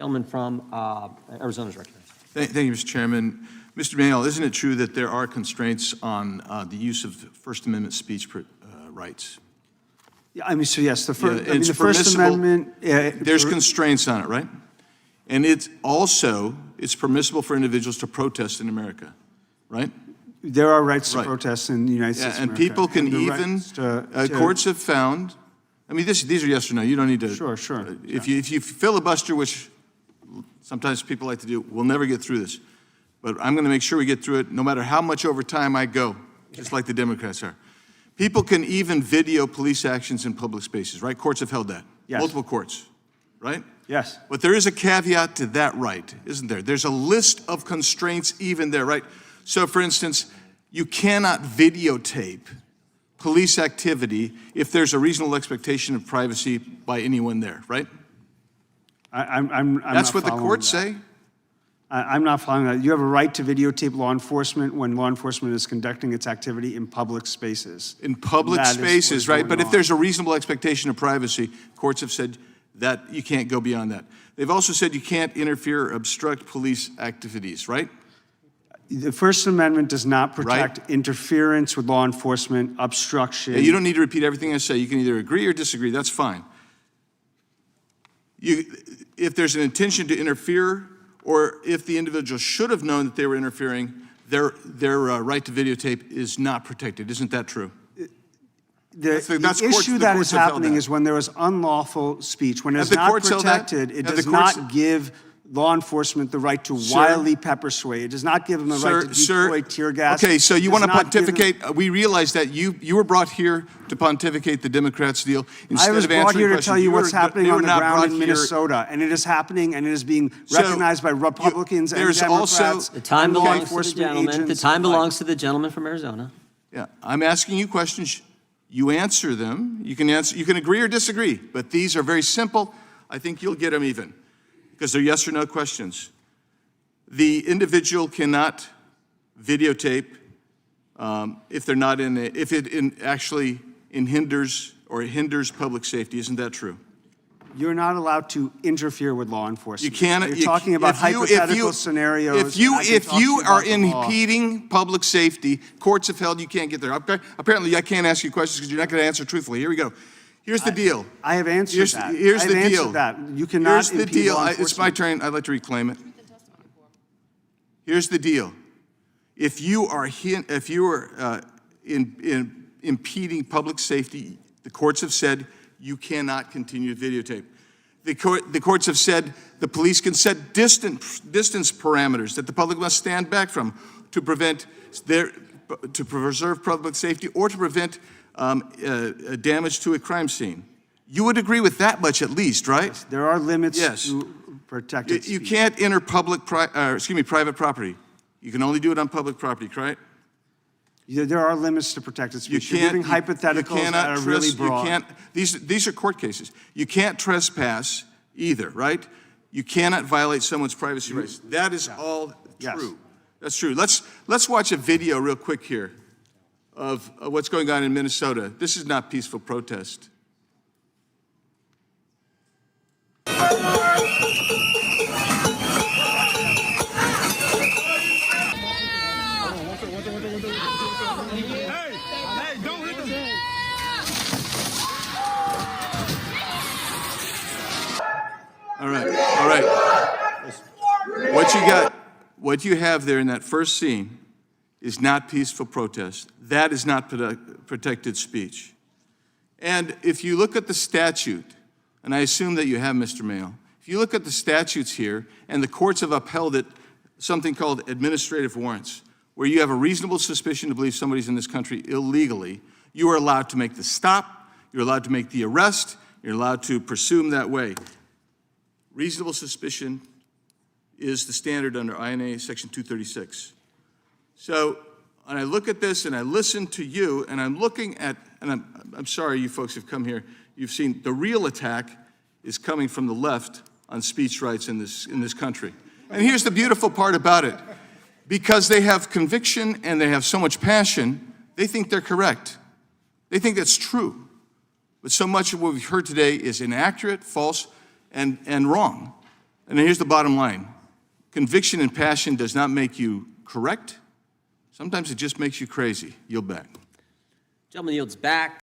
Gentleman from Arizona is recognized. Thank you, Mr. Chairman. Mr. Mayell, isn't it true that there are constraints on the use of First Amendment speech rights? Yeah, I mean, so yes, the It's First Amendment. There's constraints on it, right? And it's permissible for individuals to protest in America, right? There are rights to Right. protest in the United States. And of people can America. even, courts have found, I mean, these are yes or no, you don't need to. Sure. If you filibuster, which sometimes people like to do, we'll never get through this. But I'm going to make sure we get through it no matter how much over time I go, just like the Democrats are. People can even video police actions in public spaces, right? Courts have held that. Yes. Multiple courts, right? Yes. But there is a caveat to that right, isn't there? There's a list of constraints even there, right? So, for instance, you cannot videotape police activity if there's a reasonable expectation of privacy by anyone there, right? I'm That's not what the following courts that. say? I'm not following that. You have a right to videotape law enforcement when law enforcement is conducting its activity in public spaces. In public That is spaces, what's right? going But if on. there's a reasonable expectation of privacy, courts have said that you can't go beyond that. They've also said you can't interfere or obstruct police activities, right? The First Amendment does not protect interference with law enforcement, obstruction. Yeah, you don't need to repeat everything I say. You can either agree or disagree. That's fine. If there's an intention to interfere, or if the individual should have known that they were interfering, their right to videotape is not protected. Isn't that true? The issue that is happening is when there is unlawful speech, when it's not protected, it does not give law enforcement the right to wildly pepper spray. It does not give them the right to deploy tear gas. Okay, so you want to pontificate. We realize that you were brought here to pontificate the Democrats' deal. I was brought here to tell you what's happening on the ground in Minnesota, and it is happening, and it is being recognized by Republicans and Democrats. The time belongs to the gentleman. The time belongs to the gentleman from Arizona. Yeah, I'm asking you questions. You answer them. You can agree or disagree, but these are very simple. I think you'll get them even, because they're yes or no questions. The individual cannot videotape if they're not if it actually hinders public safety. Isn't that true? You're not allowed to interfere with law enforcement. You can't. You're talking about hypothetical scenarios. If you are impeding public safety, courts have held you can't get there. Apparently, I can't ask you questions because you're not going to answer truthfully. Here we go. Here's the deal. I have answered that. Here's the deal. You cannot Here's the deal. law enforcement. It's my turn. I'd like to reclaim it. Here's the deal. If you are impeding public safety, the courts have said you cannot continue to videotape. The courts have said the police can set distance parameters that the public must stand back from to preserve public safety or to prevent damage to a crime scene. You would agree with that much at least, right? Yes, there are limits to protected speech. You can't enter private property. You can only do it on public property, right? There are limits to protected speech. You're giving hypotheticals that are really broad. These are court cases. You can't trespass either, right? You cannot violate someone's privacy rights. That is all true. Yes. That's true. Let's watch a video real quick here of what's going on in Minnesota. This is not peaceful protest. All right. What you have there in that first scene is not peaceful protest. That is not protected speech. And if you look at the statute, and I assume that you have, Mr. Mayell, if you look at the statutes here, and the courts have upheld it, something called administrative warrants, where you have a reasonable suspicion to believe somebody's in this country illegally, you are allowed to make the stop, you're allowed to make the arrest, you're allowed to pursue them that way. Reasonable suspicion is the standard under INA Section 236. So when I look at this and I listen to you, and I'm looking at, and I'm sorry you folks have come here, you've seen the real attack is coming from the left on speech rights in this country. And here's the beautiful part about it. Because they have conviction and they have so much passion, they think they're correct. They think that's true. But so much of what we've heard today is inaccurate, false, and wrong. And here's the bottom line. Conviction and passion does not make you correct. Sometimes it just makes you crazy. Yield back. Gentleman yields back.